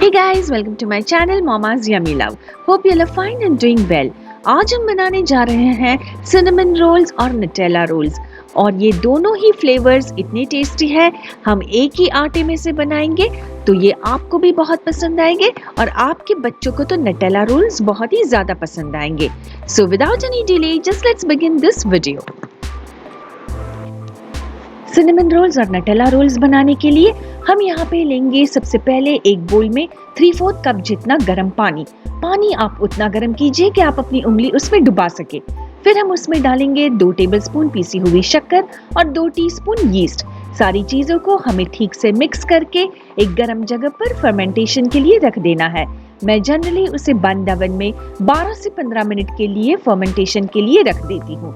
Hey guys, welcome to my channel Mama's Yummy Love. Hope you all are fine and doing well. आज हम बनाने जा रहे हैं सिनेमन रोल्स और नटेला रोल्स और ये दोनों ही फ्लेवर्स इतने टेस्टी है। हम एक ही आटे में से बनाएंगे तो ये आपको भी बहुत पसंद आएंगे और आपके बच्चों को तो नटेला रोल्स बहुत ही ज्यादा पसंद आएंगे। So without any delay, just let's begin this video. Cinnamon rolls और नटेला रोल्स बनाने के लिए हम यहाँ पे लेंगे सबसे पहले एक बोल में 3/4 कप जितना गर्म पानी। पानी आप उतना गर्म कीजिए कि आप अपनी उंगली उसमें डुबा सके। फिर हम उसमें डालेंगे 2 टेबलस्पून पीसी हुई शक्कर और 2 टीस्पून यीस्ट। सारी चीजों को हमें ठीक से मिक्स करके एक गर्म जगह पर फर्मेंटेशन के लिए रख देना है। मैं जनरली उसे बंद ओवन में 12 से 15 मिनट के लिए फर्मेंटेशन के लिए रख देती हूँ।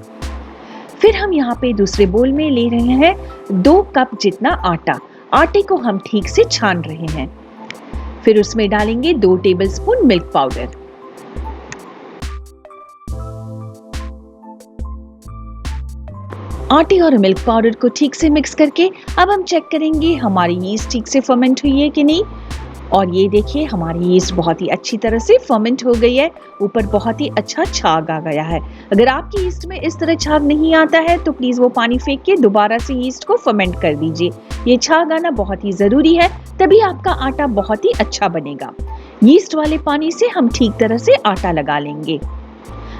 फिर हम यहाँ पे दूसरे बोल में ले रहे हैं 2 कप जितना आटा। आटे को हम ठीक से छान रहे हैं। फिर उसमें डालेंगे 2 टेबलस्पून मिल्क पाउडर। आटे और मिल्क पाउडर को ठीक से मिक्स करके अब हम चेक करेंगे हमारी यीस्ट ठीक से फर्मेंट हुई है कि नहीं। और ये देखिए हमारी यीस्ट बहुत ही अच्छी तरह से फर्मेंट हो गई है। ऊपर बहुत ही अच्छा छाग आ गया है। अगर आपकी यीस्ट में इस तरह छाग नहीं आता है तो प्लीज वो पानी फेंक के दोबारा से यीस्ट को फर्मेंट कर दीजिए। ये छाग आना बहुत ही जरूरी है, तभी आपका आटा बहुत ही अच्छा बनेगा। यीस्ट वाले पानी से हम ठीक तरह से आटा लगा लेंगे।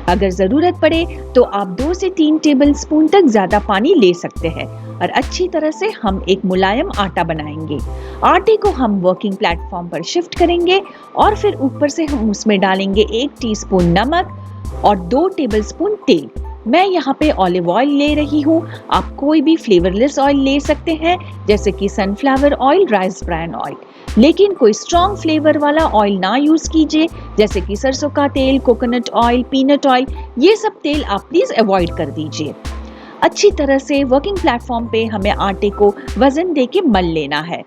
अगर जरूरत पड़े तो आप 2 से 3 टेबलस्पून तक ज्यादा पानी ले सकते हैं और अच्छी तरह से हम एक मुलायम आटा बनाएंगे। आटे को हम वर्किंग प्लेटफॉर्म पर शिफ्ट करेंगे और फिर ऊपर से हम उसमें डालेंगे 1 टीस्पून नमक और 2 टेबलस्पून तेल। मैं यहाँ पे ऑलिव ऑयल ले रही हूँ। आप कोई भी फ्लेवरलेस ऑयल ले सकते हैं जैसे कि sunflower oil, rice bran oil, लेकिन कोई स्ट्रॉन्ग फ्लेवर वाला ऑयल ना यूज कीजिए जैसे कि सरसों का तेल, कोकोनट ऑयल, पीनट ऑयल। ये सब तेल आप प्लीज अवॉइड कर दीजिए। अच्छी तरह से वर्किंग प्लेटफॉर्म पे हमें आटे को वजन दे के मल लेना है।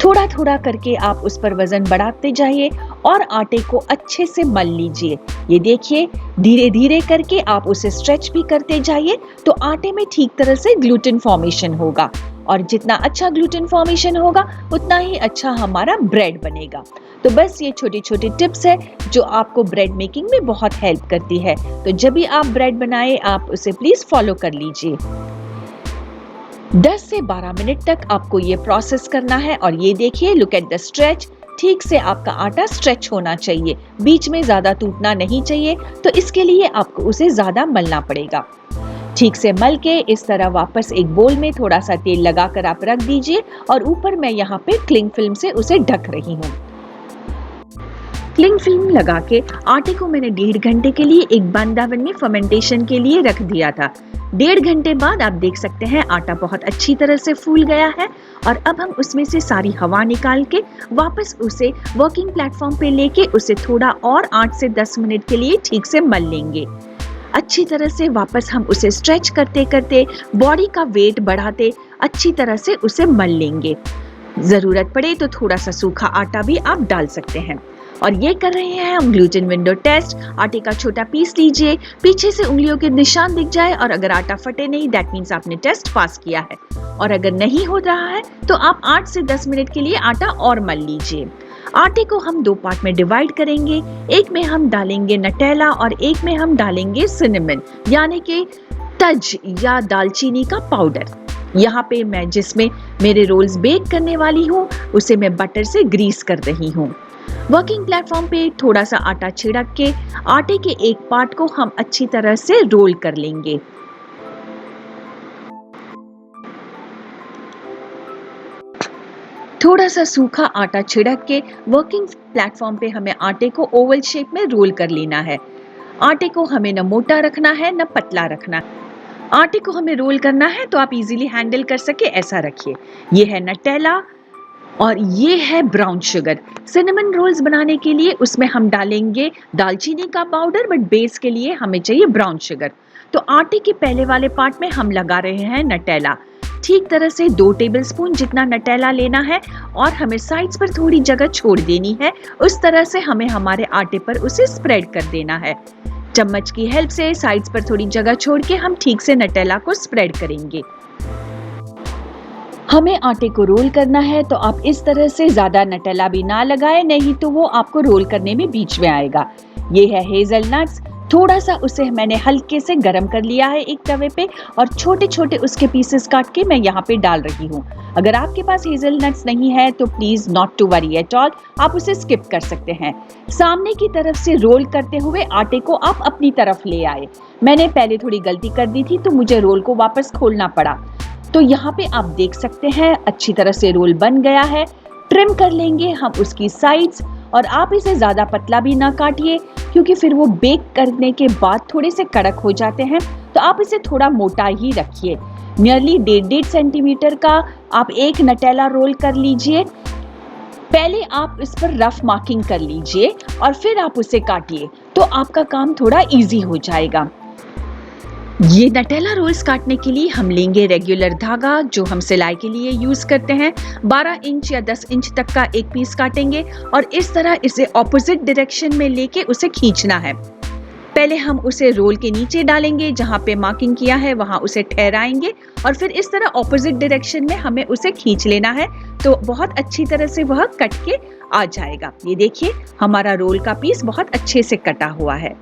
थोड़ा थोड़ा करके आप उस पर वजन बढ़ाते जाइए और आटे को अच्छे से मल लीजिए। ये देखिए धीरे धीरे करके आप उसे स्ट्रेच भी करते जाइए तो आटे में ठीक तरह से ग्लूटेन फॉर्मेशन होगा और जितना अच्छा ग्लूटेन फॉर्मेशन होगा उतना ही अच्छा हमारा ब्रेड बनेगा। तो बस ये छोटी छोटी टिप्स है जो आपको ब्रेड मेकिंग में बहुत हेल्प करती है। तो जब भी आप ब्रेड बनाए आप उसे प्लीज फॉलो कर लीजिए। 10 से 12 मिनट तक आपको ये प्रोसेस करना है और ये देखिए लुक एट द स्ट्रेच। ठीक से आपका आटा स्ट्रेच होना चाहिए, बीच में ज्यादा टूटना नहीं चाहिए, तो इसके लिए आपको उसे ज्यादा मलना पड़ेगा। ठीक से मल के इस तरह वापस एक बोल में थोड़ा सा तेल लगाकर आप रख दीजिए और ऊपर मैं यहाँ पे क्लिंग फिल्म से उसे ढक रही हूँ। क्लिंग फिल्म लगा के आटे को मैंने 1.5 घंटे के लिए एक बंद ओवन में फर्मेंटेशन के लिए रख दिया था। 1.5 घंटे बाद आप देख सकते हैं आटा बहुत अच्छी तरह से फूल गया है और अब हम उसमें से सारी हवा निकाल के वापस उसे वर्किंग प्लेटफॉर्म पे लेके उसे थोड़ा और 8 से 10 मिनट के लिए ठीक से मल लेंगे। अच्छी तरह से वापस हम उसे स्ट्रेच करते करते बॉडी का वेट बढ़ाते अच्छी तरह से उसे मल लेंगे। जरूरत पड़े तो थोड़ा सा सूखा आटा भी आप डाल सकते हैं। और ये कर रहे हैं हम ग्लूटेन विंडो टेस्ट। आटे का छोटा पीस लीजिए, पीछे से उंगलियों के निशान दिख जाए और अगर आटा फटे नहीं दैट मीन्स आपने टेस्ट पास किया है। और अगर नहीं हो रहा है तो आप 8 से 10 मिनट के लिए आटा और मल लीजिए। आटे को हम 2 पार्ट में डिवाइड करेंगे। एक में हम डालेंगे नटेला और एक में हम डालेंगे सिनेमन यानी कि तज या दालचीनी का पाउडर। यहाँ पे मैं जिसमें मेरे रोल्स बेक करने वाली हूँ उसे मैं बटर से ग्रीस कर रही हूँ। वर्किंग प्लेटफॉर्म पे थोड़ा सा आटा छिड़क के आटे के एक पार्ट को हम अच्छी तरह से रोल कर लेंगे। थोड़ा सा सूखा आटा छिड़क के वर्किंग प्लेटफॉर्म पे हमें आटे को ओवल शेप में रोल कर लेना है। आटे को हमें न मोटा रखना है न पतला रखना है। आटे को हमें रोल करना है तो आप इजीली हैंडल कर सके ऐसा रखिए। ये है नटेला और ये है ब्राउन शुगर। सिनेमन रोल्स बनाने के लिए उसमें हम डालेंगे दालचीनी का पाउडर बट बेस के लिए हमें चाहिए ब्राउन शुगर। तो आटे के पहले वाले पार्ट में हम लगा रहे हैं नटेला। ठीक तरह से 2 टेबलस्पून जितना नटेला लेना है और हमें साइड्स पर थोड़ी जगह छोड़ देनी है। उस तरह से हमें हमारे आटे पर उसे स्प्रेड कर देना है। चम्मच की हेल्प से साइड्स पर थोड़ी जगह छोड़ के हम ठीक से नटेला को स्प्रेड करेंगे। हमें आटे को रोल करना है तो आप इस तरह से ज्यादा नटेला भी ना लगाएं, नहीं तो वो आपको रोल करने में बीच में आएगा। ये है हेजलनट्स, थोड़ा सा उसे मैंने हल्के से गरम कर लिया है एक तवे पे और छोटे छोटे उसके पीसेस काट के मैं यहाँ पे डाल रही हूँ। अगर आपके पास हेजलनट्स नहीं है तो please not to worry at all, आप उसे स्किप कर सकते हैं। सामने की तरफ से रोल करते हुए आटे को आप अपनी तरफ ले आए। मैंने पहले थोड़ी गलती कर दी थी तो मुझे रोल को वापस खोलना पड़ा। तो यहाँ पे आप देख सकते हैं अच्छी तरह से रोल बन गया है। ट्रिम कर लेंगे हम उसकी साइड्स और आप इसे ज्यादा पतला भी ना काटिए क्योंकि फिर वो बेक करने के बाद थोड़े से कड़क हो जाते हैं, तो आप इसे थोड़ा मोटा ही रखिए। नियरली 1.5 सेंटीमीटर का आप एक नटेला रोल कर लीजिए। पहले आप इस पर रफ मार्किंग कर लीजिए और फिर आप उसे काटिए, तो आपका काम थोड़ा इजी हो जाएगा। ये नटेला रोल्स काटने के लिए हम लेंगे रेगुलर धागा जो हम सिलाई के लिए यूज करते हैं। 12 इंच या 10 इंच तक का एक पीस काटेंगे और इस तरह इसे ऑपोजिट डायरेक्शन में लेके उसे खींचना है। पहले हम उसे रोल के नीचे डालेंगे, जहाँ पे मार्किंग किया है वहाँ उसे ठहराएंगे और फिर इस तरह ऑपोजिट डायरेक्शन में हमें उसे खींच लेना है, तो बहुत अच्छी तरह से वह कट के आ जाएगा। ये देखिए हमारा रोल का पीस बहुत अच्छे से कटा हुआ है।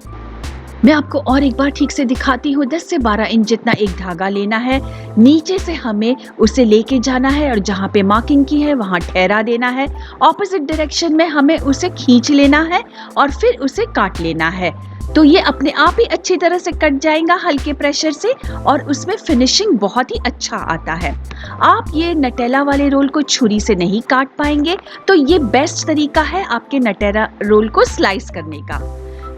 मैं आपको और एक बार ठीक से दिखाती हूँ। 10 से 12 इंच जितना एक धागा लेना है, नीचे से हमें उसे लेके जाना है और जहाँ पे मार्किंग की है वहाँ ठहरा देना है। ऑपोजिट डायरेक्शन में हमें उसे खींच लेना है और फिर उसे काट लेना है, तो ये अपने आप ही अच्छी तरह से कट जाएगा हल्के प्रेशर से और उसमें फिनिशिंग बहुत ही अच्छा आता है। आप ये नटेला वाले रोल को छुरी से नहीं काट पाएंगे, तो ये बेस्ट तरीका है आपके नटेला रोल को स्लाइस करने का।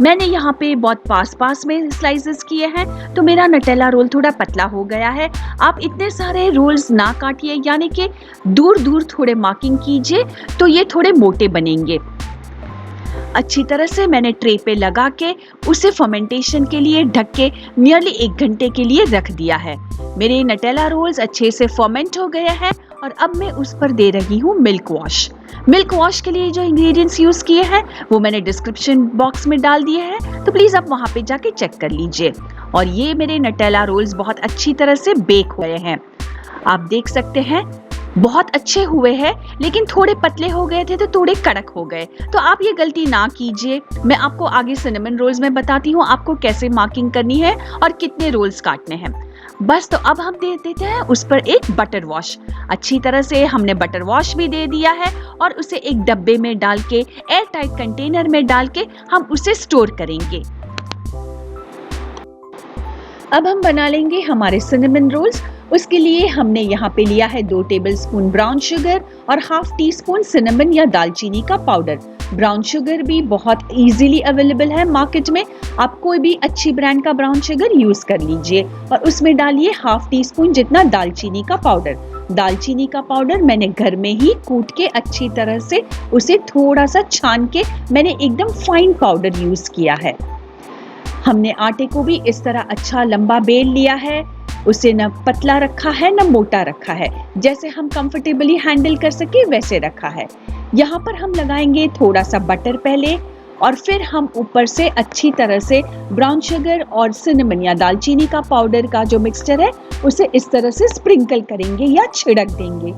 मैंने यहाँ पे बहुत पास में स्लाइसेस किए हैं, तो मेरा नटेला रोल थोड़ा पतला हो गया है। आप इतने सारे रोल्स ना काटिए, यानी कि दूर दूर थोड़े मार्किंग कीजिए, तो ये थोड़े मोटे बनेंगे। अच्छी तरह से मैंने ट्रे पे लगा के उसे फर्मेंटेशन के लिए ढक के नियरली 1 घंटे के लिए रख दिया है। मेरे नटेला रोल्स अच्छे से फर्मेंट हो गए हैं और अब मैं उस पर दे रही हूँ मिल्क वॉश। मिल्क वॉश के लिए जो इंग्रेडिएंट्स यूज किए हैं वो मैंने डिस्क्रिप्शन बॉक्स में डाल दिए हैं, तो प्लीज आप वहाँ पे जाके चेक कर लीजिए। और ये मेरे नटेला रोल्स बहुत अच्छी तरह से बेक हुए हैं, आप देख सकते हैं बहुत अच्छे हुए हैं, लेकिन थोड़े पतले हो गए थे तो थोड़े कड़क हो गए, तो आप ये गलती ना कीजिए। मैं आपको आगे सिनेमन रोल्स में बताती हूँ आपको कैसे मार्किंग करनी है और कितने रोल्स काटने हैं। बस, तो अब हम दे देते हैं उस पर एक बटर वॉश। अच्छी तरह से हमने बटर वॉश भी दे दिया है और उसे एक डब्बे में डाल के एयर टाइट कंटेनर में डाल के हम उसे स्टोर करेंगे। अब हम बना लेंगे हमारे सिनेमन रोल्स। उसके लिए हमने यहाँ पे लिया है 2 टेबलस्पून ब्राउन शुगर और ½ टीस्पून सिनेमन या दालचीनी का पाउडर। ब्राउन शुगर भी बहुत इजीली अवेलेबल है मार्केट में, आप कोई भी अच्छी ब्रांड का ब्राउन शुगर यूज कर लीजिए और उसमें डालिए ½ टीस्पून जितना दालचीनी का पाउडर। दालचीनी का पाउडर मैंने घर में ही कूट के अच्छी तरह से उसे थोड़ा सा छान के मैंने एकदम फाइन पाउडर यूज किया है। हमने आटे को भी इस तरह अच्छा लंबा बेल लिया है, उसे न पतला रखा है न मोटा रखा है, जैसे हम कंफर्टेबली हैंडल कर सके वैसे रखा है। यहाँ पर हम लगाएंगे थोड़ा सा बटर पहले और फिर हम ऊपर से अच्छी तरह से ब्राउन शुगर और सिनेमन या दालचीनी का पाउडर का जो मिक्सचर है उसे इस तरह से स्प्रिंकल करेंगे या छिड़क देंगे।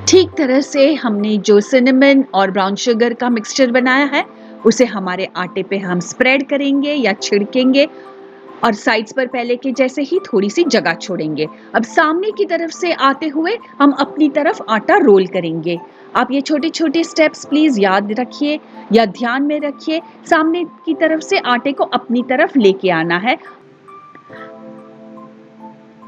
ठीक तरह से हमने जो सिनेमन और ब्राउन शुगर का मिक्सचर बनाया है उसे हमारे आटे पे हम स्प्रेड करेंगे या छिड़केंगे और साइड्स पर पहले के जैसे ही थोड़ी सी जगह छोड़ेंगे। अब सामने की तरफ से आते हुए हम अपनी तरफ आटा रोल करेंगे। आप ये छोटे छोटे स्टेप्स प्लीज याद रखिए या ध्यान में रखिए। सामने की तरफ से आटे को अपनी तरफ लेके आना है।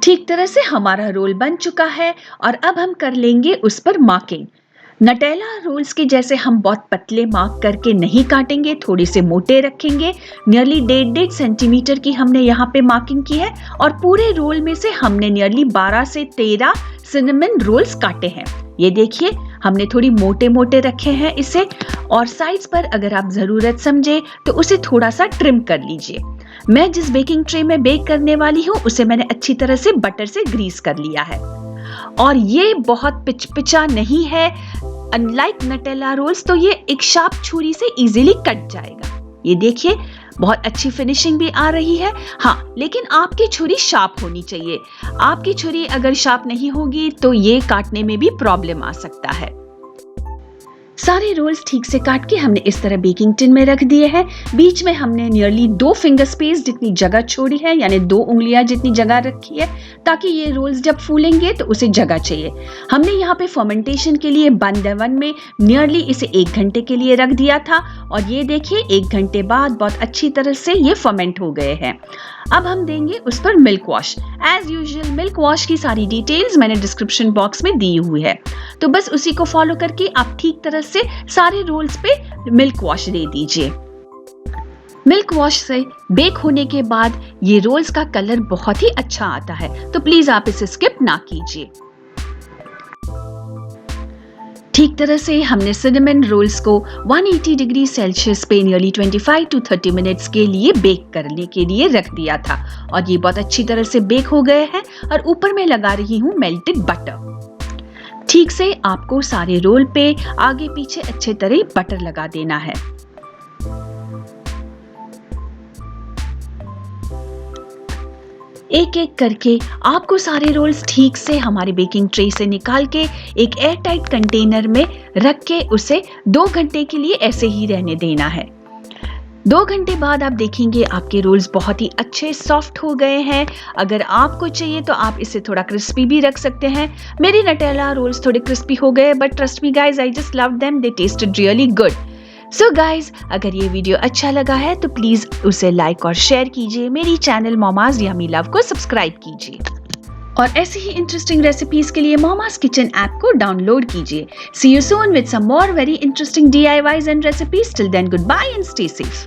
ठीक तरह से हमारा रोल बन चुका है और अब हम कर लेंगे उस पर मार्किंग। नटेला रोल्स के जैसे हम बहुत पतले मार्क करके नहीं काटेंगे, थोड़े से मोटे रखेंगे। नियरली 1.5 सेंटीमीटर की हमने यहाँ पे मार्किंग की है और पूरे रोल में से हमने नियरली 12 से 13 सिनेमन रोल्स काटे हैं। ये देखिए हमने थोड़ी मोटे मोटे रखे हैं इसे, और साइड्स पर अगर आप जरूरत समझे तो उसे थोड़ा सा ट्रिम कर लीजिए। मैं जिस बेकिंग ट्रे में बेक करने वाली हूँ उसे मैंने अच्छी तरह से बटर से ग्रीस कर लिया है और ये बहुत पिचपिचा नहीं है। अनलाइक नटेला रोल्स तो ये एक शार्प छुरी से इजीली कट जाएगा। ये देखिए बहुत अच्छी फिनिशिंग भी आ रही है। हाँ, लेकिन आपकी छुरी शार्प होनी चाहिए। आपकी छुरी अगर शार्प नहीं होगी तो ये काटने में भी प्रॉब्लम आ सकता है। सारे रोल्स ठीक से काट के हमने इस तरह बेकिंग टिन में रख दिए हैं। बीच में हमने नियरली 2 फिंगर स्पेस जितनी जगह छोड़ी है, यानी 2 उंगलियां जितनी जगह रखी है, ताकि ये रोल्स जब फूलेंगे तो उसे जगह चाहिए। हमने यहाँ पे फर्मेंटेशन के लिए बंद ओवन में नियरली इसे 1 घंटे के लिए रख दिया था और ये देखिए 1 घंटे बाद बहुत अच्छी तरह से ये फर्मेंट हो गए हैं। अब हम देंगे उस पर milk wash. As usual milk wash की सारी डिटेल्स मैंने डिस्क्रिप्शन बॉक्स में दी हुई है, तो बस उसी को फॉलो करके आप ठीक तरह से सारे रोल्स पे मिल्क वॉश दे दीजिए। मिल्क वॉश से बेक होने के बाद ये रोल्स का कलर बहुत ही अच्छा आता है, तो प्लीज आप इसे स्किप ना कीजिए। ठीक तरह से हमने सिनेमन रोल्स को 180 डिग्री सेल्सियस पे नियरली 25 to 30 मिनट्स के लिए बेक करने के लिए रख दिया था और ये बहुत अच्छी तरह से बेक हो गए हैं। और ऊपर मैं लगा रही हूँ मेल्टेड बटर। ठीक से आपको सारे रोल पे आगे पीछे अच्छे तरह बटर लगा देना है। एक एक करके आपको सारे रोल्स ठीक से हमारे बेकिंग ट्रे से निकाल के एक एयर टाइट कंटेनर में रख के उसे 2 घंटे के लिए ऐसे ही रहने देना है। 2 घंटे बाद आप देखेंगे आपके रोल्स बहुत ही अच्छे सॉफ्ट हो गए हैं। अगर आपको चाहिए तो आप इसे थोड़ा क्रिस्पी भी रख सकते हैं। मेरी नटेला रोल्स थोड़े क्रिस्पी हो गए, but trust me guys, I just love them, they tested really good. So guys, अगर ये वीडियो अच्छा लगा है तो प्लीज उसे लाइक और शेयर कीजिए। मेरी चैनल मॉमाज यम्मी लव को सब्सक्राइब कीजिए और ऐसी ही इंटरेस्टिंग रेसिपीज के लिए मॉमाज किचन ऐप को डाउनलोड कीजिए। See you soon with some more very interesting DIYs and recipes. Till then, good bye and stay safe.